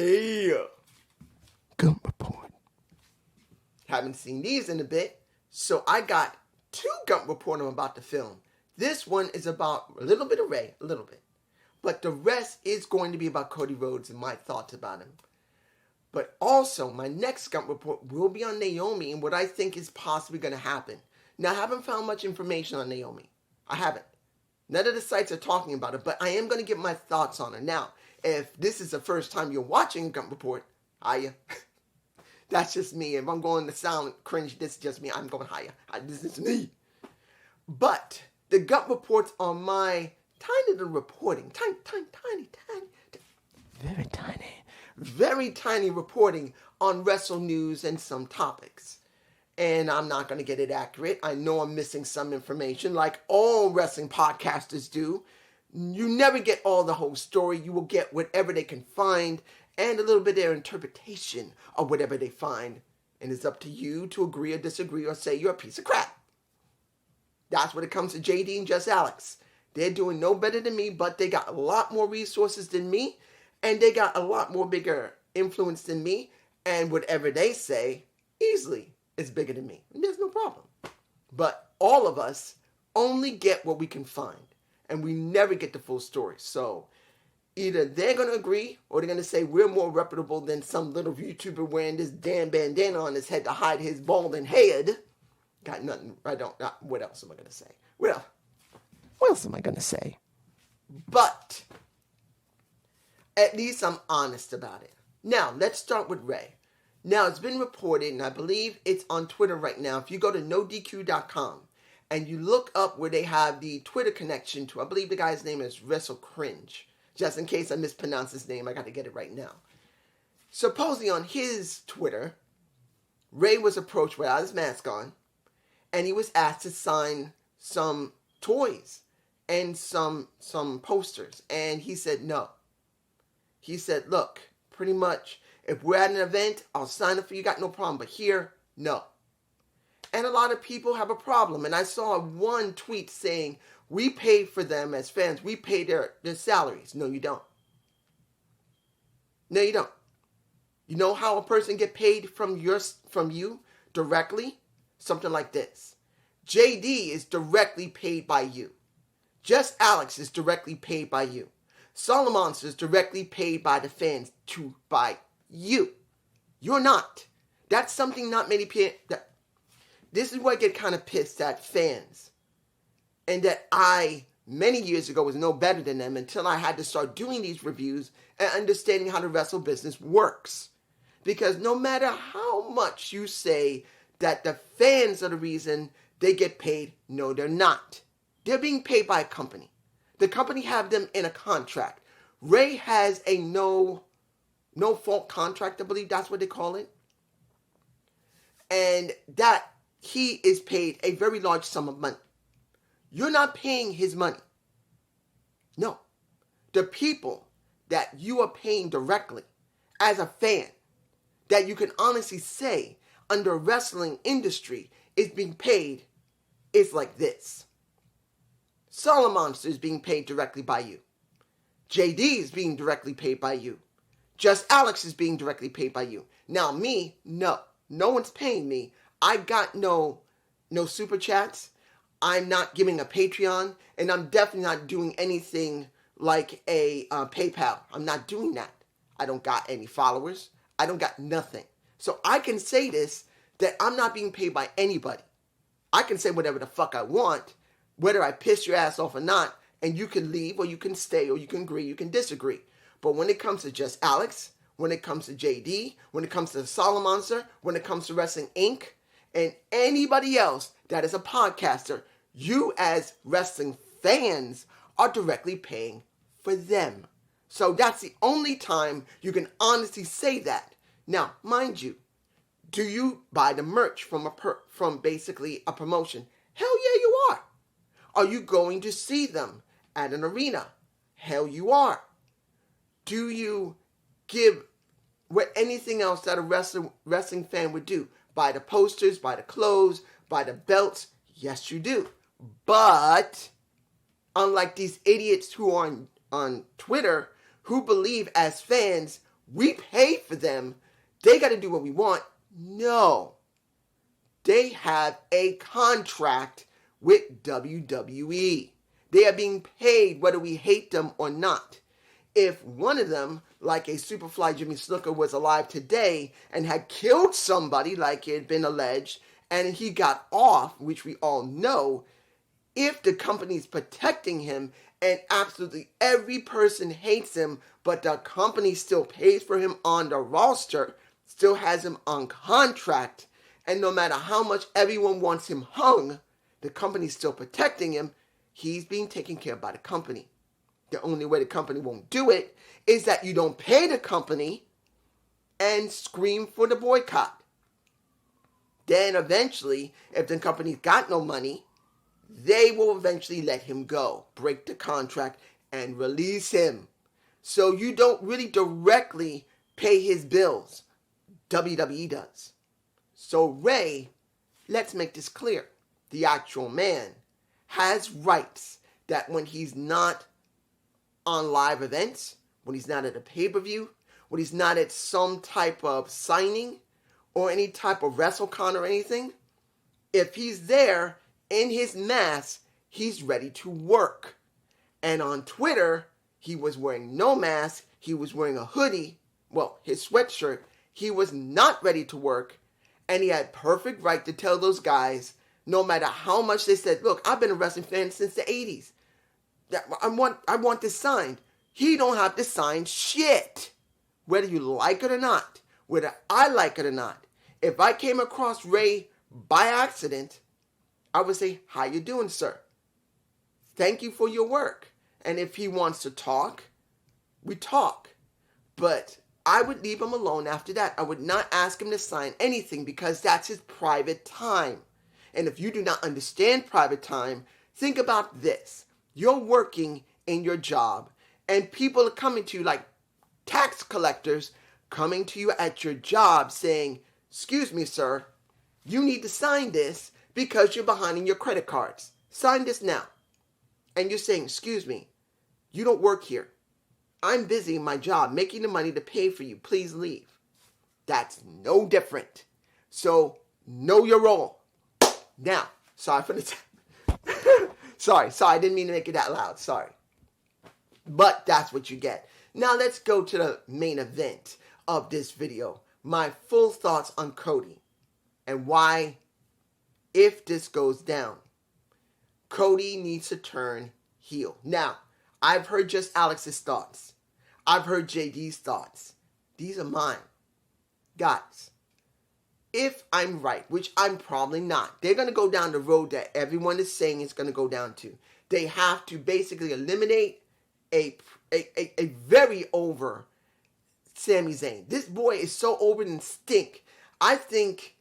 Yeah. Gump report. Haven't seen these in a bit, so I got 2 Gump report I'm about to film. This one is about a little bit of Ray, a little bit. But the rest is going to be about Cody Rhodes and my thoughts about him. But also, my next Gump report will be on Naomi and what I think is possibly going to happen. Now, I haven't found much information on Naomi. I haven't. None of the sites are talking about it, but I am going to give my thoughts on her. Now, if this is the first time you're watching a Gump report, hiya. That's just me. If I'm going to sound cringe, this is just me. I'm going higher. This is me. But the Gump reports on my tiny little reporting. Tiny. Very tiny reporting on wrestle news and some topics. And I'm not going to get it accurate. I know I'm missing some information like all wrestling podcasters do. You never get all the whole story. You will get whatever they can find and a little bit of their interpretation of whatever they find. And it's up to you to agree or disagree or say you're a piece of crap. That's when it comes to JD and Just Alex. They're doing no better than me, but they got a lot more resources than me. And they got a lot more bigger influence than me. And whatever they say, easily is bigger than me. And there's no problem. But all of us only get what we can find. And we never get the full story. So either they're going to agree or they're going to say we're more reputable than some little YouTuber wearing this damn bandana on his head to hide his balding head. Got nothing. What else am I going to say? What else am I going to say? But at least I'm honest about it. Now, let's start with Ray. Now, it's been reported, and I believe it's on Twitter right now. If you go to nodq.com and you look up where they have the Twitter connection to, I believe the guy's name is Wrestle Cringe. Just in case I mispronounce his name, I got to get it right now. Supposedly on his Twitter, Ray was approached without his mask on, and he was asked to sign some toys and some posters, and he said no. He said, look, pretty much, if we're at an event, I'll sign it for you, got no problem, but here, no. And a lot of people have a problem, and I saw one tweet saying, we pay for them as fans, we pay their salaries. No, you don't. No, you don't. You know how a person get paid from you directly? Something like this. JD is directly paid by you. Just Alex is directly paid by you. Solomonster is directly paid by the fans by you. You're not. That's something not many people... This is where I get kind of pissed at fans. And that I, many years ago, was no better than them until I had to start doing these reviews and understanding how the wrestle business works. Because no matter how much you say that the fans are the reason they get paid, no, they're not. They're being paid by a company. The company have them in a contract. Ray has a no-fault contract, I believe that's what they call it. And that he is paid a very large sum of money. You're not paying his money. No. The people that you are paying directly as a fan, that you can honestly say under a wrestling industry is being paid, is like this. Solomonster is being paid directly by you. JD is being directly paid by you. Just Alex is being directly paid by you. Now me, no. No one's paying me. I got no super chats. I'm not giving a Patreon. And I'm definitely not doing anything like a PayPal. I'm not doing that. I don't got any followers. I don't got nothing. So I can say this, that I'm not being paid by anybody. I can say whatever the fuck I want, whether I piss your ass off or not, and you can leave, or you can stay, or you can agree, you can disagree. But when it comes to Just Alex, when it comes to JD, when it comes to Solomonster, when it comes to Wrestling Inc., and anybody else that is a podcaster, you as wrestling fans are directly paying for them. So that's the only time you can honestly say that. Now, mind you, do you buy the merch from basically a promotion? Hell yeah, you are. Are you going to see them at an arena? Hell you are. Do you give what anything else that a wrestling fan would do? Buy the posters, buy the clothes, buy the belts? Yes, you do. But unlike these idiots who are on Twitter who believe as fans we pay for them. They got to do what we want. No. They have a contract with WWE. They are being paid whether we hate them or not. If one of them, like a Superfly Jimmy Snuka, was alive today and had killed somebody like it had been alleged, and he got off, which we all know, if the company is protecting him and absolutely every person hates him, but the company still pays for him on the roster, still has him on contract, and no matter how much everyone wants him hung, the company's still protecting him, he's being taken care of by the company. The only way the company won't do it is that you don't pay the company and scream for the boycott. Then eventually, if the company's got no money, they will eventually let him go, break the contract, and release him. So you don't really directly pay his bills. WWE does. So Ray, let's make this clear. The actual man has rights that when he's not on live events, when he's not at a pay-per-view, when he's not at some type of signing or any type of WrestleCon or anything, if he's there in his mask, he's ready to work. And on Twitter, he was wearing no mask, he was wearing a hoodie, well, his sweatshirt, he was not ready to work, and he had perfect right to tell those guys, no matter how much they said, look, I've been a wrestling fan since the 80s. I want this signed. He don't have to sign shit. Whether you like it or not. Whether I like it or not. If I came across Ray by accident, I would say, how you doing, sir? Thank you for your work. And if he wants to talk, we talk. But I would leave him alone after that. I would not ask him to sign anything because that's his private time. And if you do not understand private time, think about this. You're working in your job and people are coming to you like tax collectors coming to you at your job saying, excuse me, sir, you need to sign this because you're behind in your credit cards. Sign this now. And you're saying, excuse me, you don't work here. I'm busy in my job making the money to pay for you. Please leave. That's no different. So know your role. Now, sorry for the Sorry, I didn't mean to make it that loud. Sorry. But that's what you get. Now let's go to the main event of this video. My full thoughts on Cody and why, if this goes down, Cody needs to turn heel. Now, I've heard just Alex's thoughts. I've heard JD's thoughts. These are mine. Guys, if I'm right, which I'm probably not, they're going to go down the road that everyone is saying it's going to go down to. They have to basically eliminate a very over Sami Zayn. This boy is so over and stink. I think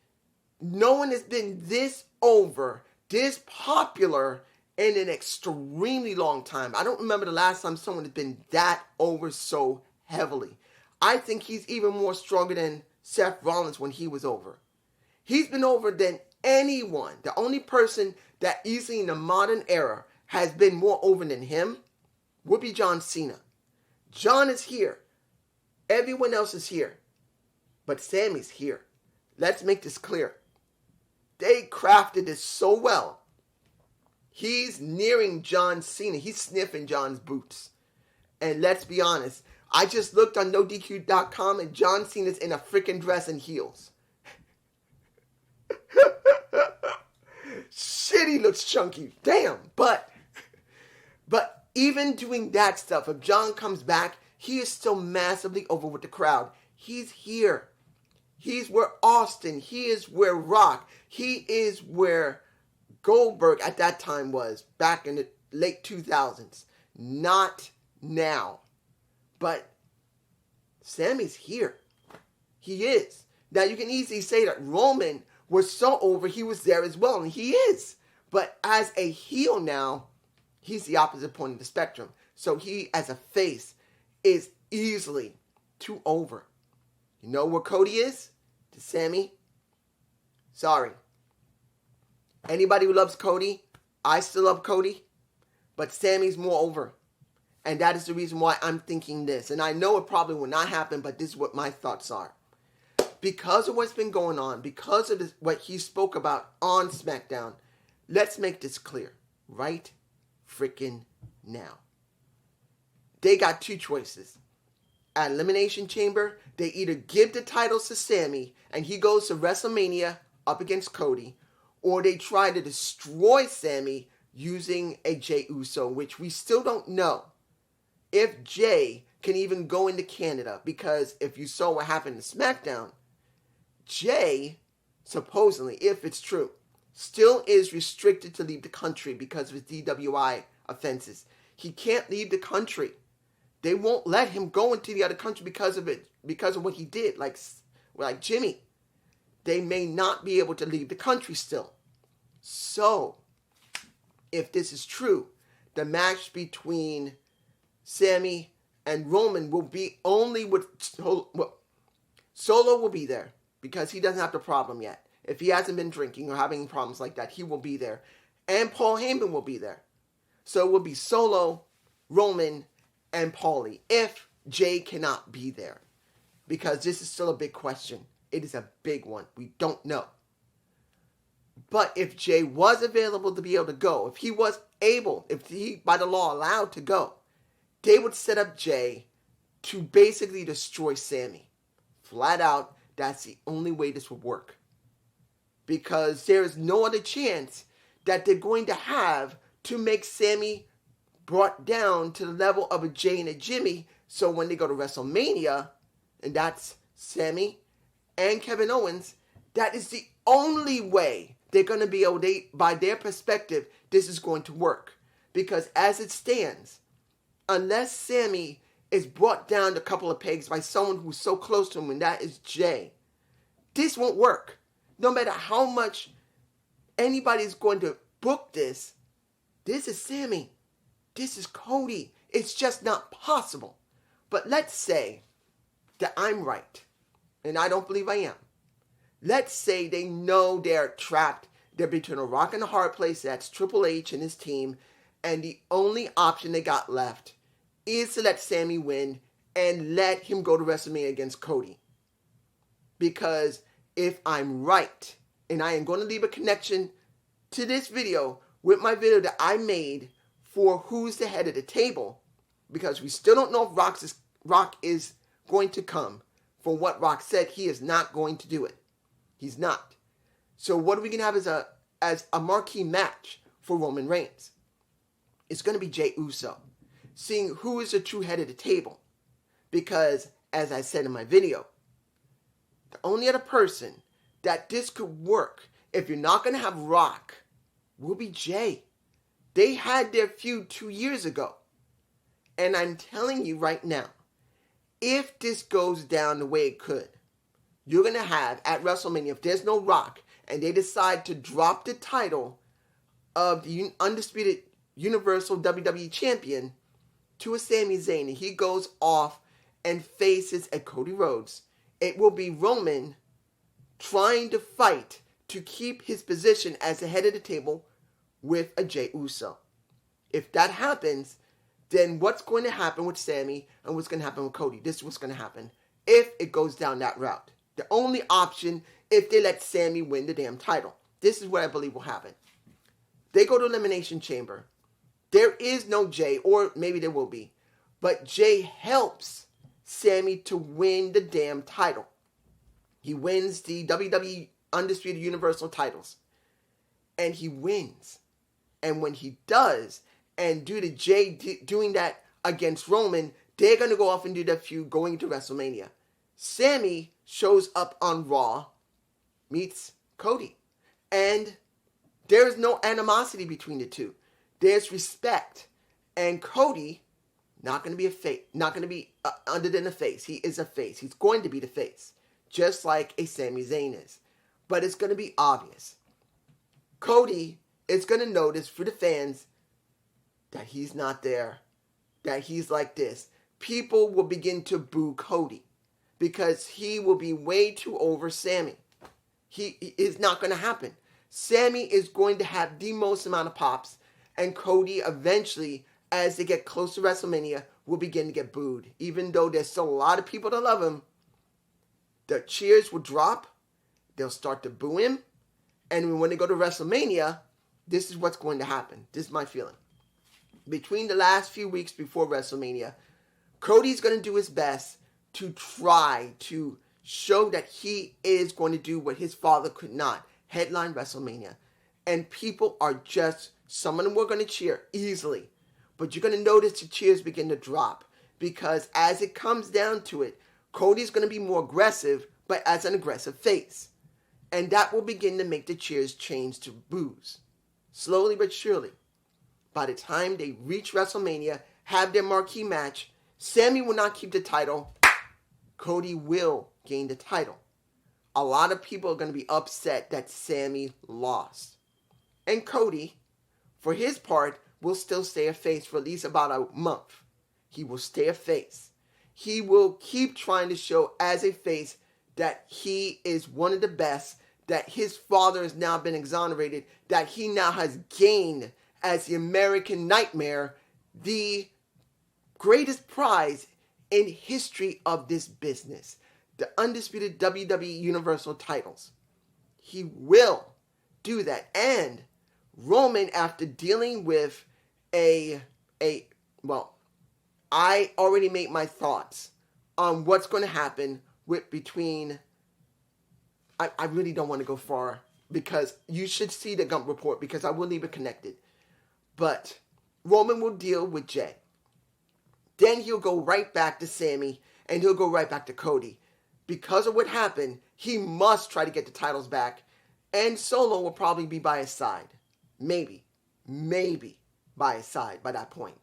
no one has been this over, this popular in an extremely long time. I don't remember the last time someone has been that over so heavily. I think he's even more stronger than Seth Rollins when he was over. He's been over than anyone. The only person that easily in the modern era has been more over than him would be John Cena. John is here. Everyone else is here. But Sammy's here. Let's make this clear. They crafted this so well. He's nearing John Cena. He's sniffing John's boots. And let's be honest. I just looked on NoDQ.com and John Cena's in a freaking dress and heels. Shit, he looks chunky. Damn. But even doing that stuff, if John comes back, he is still massively over with the crowd. He's here. He's where Austin. He is where Rock. He is where Goldberg at that time was back in the late 2000s. Not now. But Sammy's here. He is. Now you can easily say that Roman was so over, he was there as well, and he is. But as a heel now, he's the opposite point of the spectrum. So he, as a face, is easily too over. You know where Cody is? To Sammy? Sorry. Anybody who loves Cody, I still love Cody, but Sammy's more over. And that is the reason why I'm thinking this. And I know it probably will not happen, but this is what my thoughts are. Because of what's been going on, because of what he spoke about on SmackDown, let's make this clear right freaking now. They got two choices. At Elimination Chamber, they either give the titles to Sami and he goes to WrestleMania up against Cody, or they try to destroy Sami using a Jey Uso, which we still don't know if Jey can even go into Canada, because if you saw what happened to SmackDown, Jey, supposedly, if it's true, still is restricted to leave the country because of his DWI offenses. He can't leave the country. They won't let him go into the other country because of it, because of what he did, like Jimmy. They may not be able to leave the country still. So, if this is true, the match between Sami and Roman will be only with Solo will be there because he doesn't have the problem yet. If he hasn't been drinking or having problems like that, he will be there. And Paul Heyman will be there. So it will be Solo, Roman, and Paulie if Jey cannot be there. Because this is still a big question. It is a big one. We don't know. But if Jey was available to be able to go, if he was able, if he, by the law, allowed to go, they would set up Jey to basically destroy Sami. Flat out, that's the only way this would work. Because there is no other chance that they're going to have to make Sami brought down to the level of a Jey and a Jimmy. So when they go to WrestleMania, and that's Sami and Kevin Owens, that is the only way they're going to be able to, by their perspective, this is going to work. Because as it stands, unless Sami is brought down a couple of pegs by someone who's so close to him, and that is Jey, this won't work. No matter how much anybody's going to book this, this is Sami. This is Cody. It's just not possible. But let's say that I'm right, and I don't believe I am. Let's say they know they're trapped. They're between a rock and a hard place. That's Triple H and his team. And the only option they got left is to let Sami win and let him go to WrestleMania against Cody. Because if I'm right, and I am going to leave a connection to this video with my video that I made for who's the head of the table, because we still don't know if Rock is going to come. For what Rock said, he is not going to do it. He's not. So what are we going to have as a marquee match for Roman Reigns? It's going to be Jey Uso. Seeing who is the true head of the table. Because, as I said in my video, the only other person that this could work, if you're not going to have Rock, will be Jey. They had their feud 2 years ago. And I'm telling you right now, if this goes down the way it could, you're going to have, at WrestleMania, if there's no Rock, and they decide to drop the title of the Undisputed Universal WWE Champion to a Sami Zayn, and he goes off and faces a Cody Rhodes, it will be Roman trying to fight to keep his position as the head of the table with a Jey Uso. If that happens, then what's going to happen with Sami and what's going to happen with Cody? This is what's going to happen if it goes down that route. The only option, if they let Sami win the damn title. This is what I believe will happen. They go to Elimination Chamber. There is no Jey, or maybe there will be. But Jey helps Sami to win the damn title. He wins the WWE Undisputed Universal titles. And he wins. And when he does, and due to Jey doing that against Roman, they're going to go off and do that feud going into WrestleMania. Sami shows up on Raw, meets Cody. And there's no animosity between the two. There's respect. And Cody, not going to be a face, not going to be under than a face. He is a face. He's going to be the face. Just like a Sami Zayn is. But it's going to be obvious. Cody is going to notice for the fans that he's not there. That he's like this. People will begin to boo Cody. Because he will be way too over Sami. He is not going to happen. Sami is going to have the most amount of pops. And Cody eventually, as they get close to WrestleMania, will begin to get booed. Even though there's still a lot of people that love him, the cheers will drop. They'll start to boo him. And when they go to WrestleMania, this is what's going to happen. This is my feeling. Between the last few weeks before WrestleMania, Cody's going to do his best to try to show that he is going to do what his father could not, headline WrestleMania. And people are just, some of them were going to cheer easily. But you're going to notice the cheers begin to drop. Because as it comes down to it, Cody's going to be more aggressive, but as an aggressive face. And that will begin to make the cheers change to boos. Slowly but surely. By the time they reach WrestleMania, have their marquee match, Sami will not keep the title. Cody will gain the title. A lot of people are going to be upset that Sami lost. And Cody, for his part, will still stay a face for at least about a month. He will stay a face. He will keep trying to show as a face that he is one of the best, that his father has now been exonerated, that he now has gained as the American Nightmare the greatest prize in history of this business, the undisputed WWE Universal titles. He will do that. And Roman, after dealing with I already made my thoughts on what's going to happen between. I really don't want to go far because you should see the Gump report because I will leave it connected. But Roman will deal with Jey. Then he'll go right back to Sami and he'll go right back to Cody. Because of what happened, he must try to get the titles back. And Solo will probably be by his side. Maybe by his side by that point.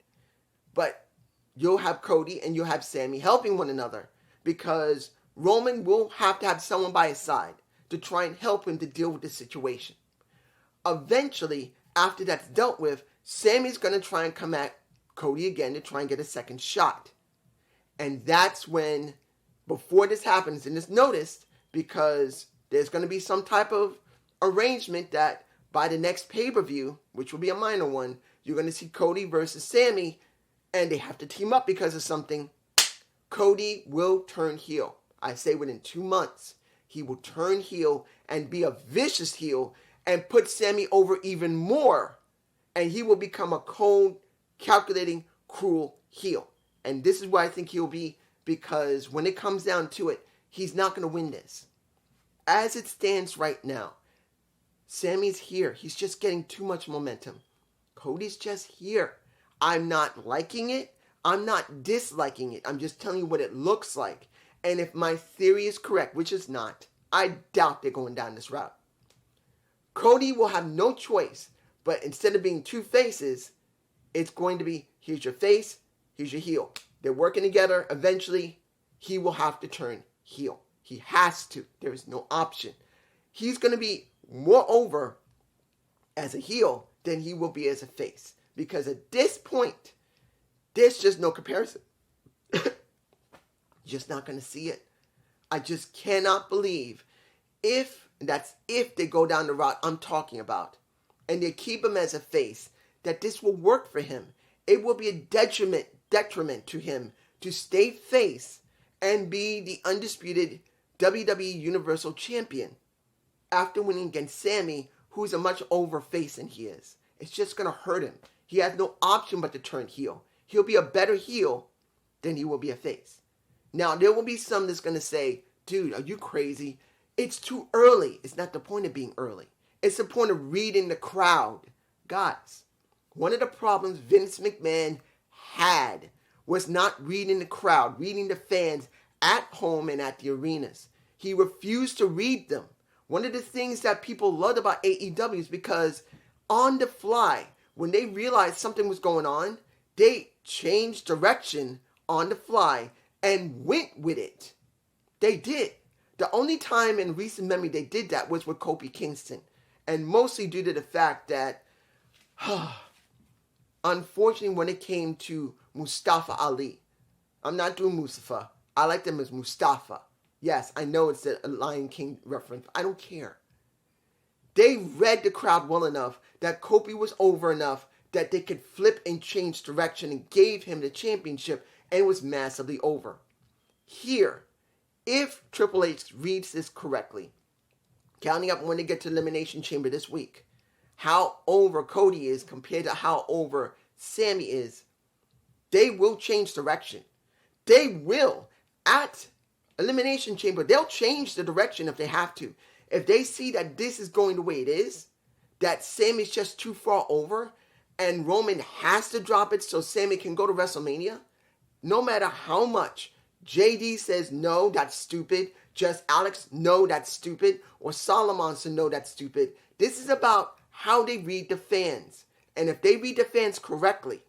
But you'll have Cody and you'll have Sami helping one another because Roman will have to have someone by his side to try and help him to deal with the situation. Eventually, after that's dealt with, Sami's going to try and come at Cody again to try and get a second shot. And that's when, before this happens, and it's noticed because there's going to be some type of arrangement that by the next pay-per-view, which will be a minor one, you're going to see Cody versus Sami, and they have to team up because of something. Cody will turn heel. I say within 2 months, he will turn heel and be a vicious heel and put Sami over even more. And he will become a cold, calculating, cruel heel. And this is where I think he'll be, because when it comes down to it, he's not going to win this. As it stands right now, Sami's here. He's just getting too much momentum. Cody's just here. I'm not liking it. I'm not disliking it. I'm just telling you what it looks like. And if my theory is correct, which is not, I doubt they're going down this route. Cody will have no choice, but instead of being two faces, it's going to be, here's your face, here's your heel. They're working together. Eventually, he will have to turn heel. He has to. There is no option. He's going to be more over as a heel than he will be as a face. Because at this point, there's just no comparison. Just not going to see it. I just cannot believe if they go down the route I'm talking about and they keep him as a face, that this will work for him. It will be a detriment to him to stay face and be the undisputed WWE Universal Champion after winning against Sami, who's a much over face than he is. It's just going to hurt him. He has no option but to turn heel. He'll be a better heel than he will be a face. Now, there will be some that's going to say, dude, are you crazy? It's too early. It's not the point of being early. It's the point of reading the crowd. Guys, one of the problems Vince McMahon had was not reading the crowd, reading the fans at home and at the arenas. He refused to read them. One of the things that people loved about AEW is because on the fly, when they realized something was going on, they changed direction on the fly and went with it. They did. The only time in recent memory they did that was with Kofi Kingston. And mostly due to the fact that, unfortunately, when it came to Mustafa Ali, I'm not doing Mustafa. I like them as Mustafa. Yes, I know it's a Lion King reference. I don't care. They read the crowd well enough that Kofi was over enough that they could flip and change direction and gave him the championship and was massively over. Here, if Triple H reads this correctly, counting up when they get to Elimination Chamber this week, how over Cody is compared to how over Sami is, they will change direction. They will. At Elimination Chamber, they'll change the direction if they have to. If they see that this is going the way it is, that Sami's just too far over, and Roman has to drop it so Sami can go to WrestleMania, no matter how much JD says, no, that's stupid, just Alex, no, that's stupid, or Solomon says, no, that's stupid, this is about how they read the fans. And if they read the fans correctly,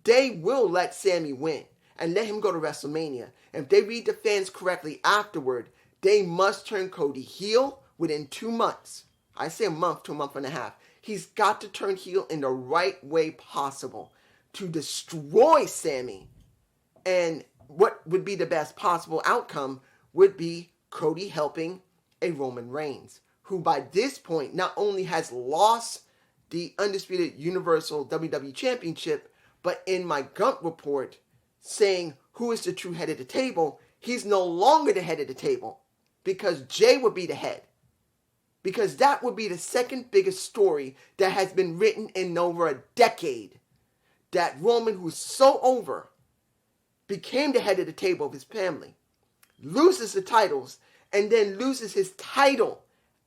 they will let Sami win and let him go to WrestleMania. And if they read the fans correctly afterward, they must turn Cody heel within 2 months. I say a month to a month and a half. He's got to turn heel in the right way possible to destroy Sami. And what would be the best possible outcome would be Cody helping a Roman Reigns, who by this point not only has lost the Undisputed Universal WWE Championship, but in my Gump report saying who is the true head of the table, he's no longer the head of the table because Jay would be the head. Because that would be the second biggest story that has been written in over a decade. That Roman, who's so over, became the head of the table of his family, loses the titles, and then loses his title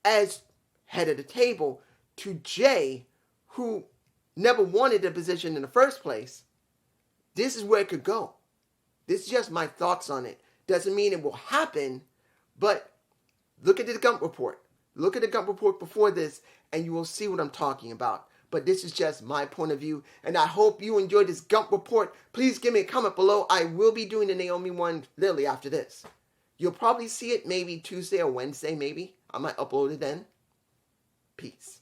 as head of the table to Jay, who never wanted the position in the first place. This is where it could go. This is just my thoughts on it. Doesn't mean it will happen, but look at the Gump report. Look at the Gump report before this, and you will see what I'm talking about. But this is just my point of view, and I hope you enjoyed this Gump report. Please give me a comment below. I will be doing the Naomi one literally after this. You'll probably see it maybe Tuesday or Wednesday, maybe. I might upload it then. Peace.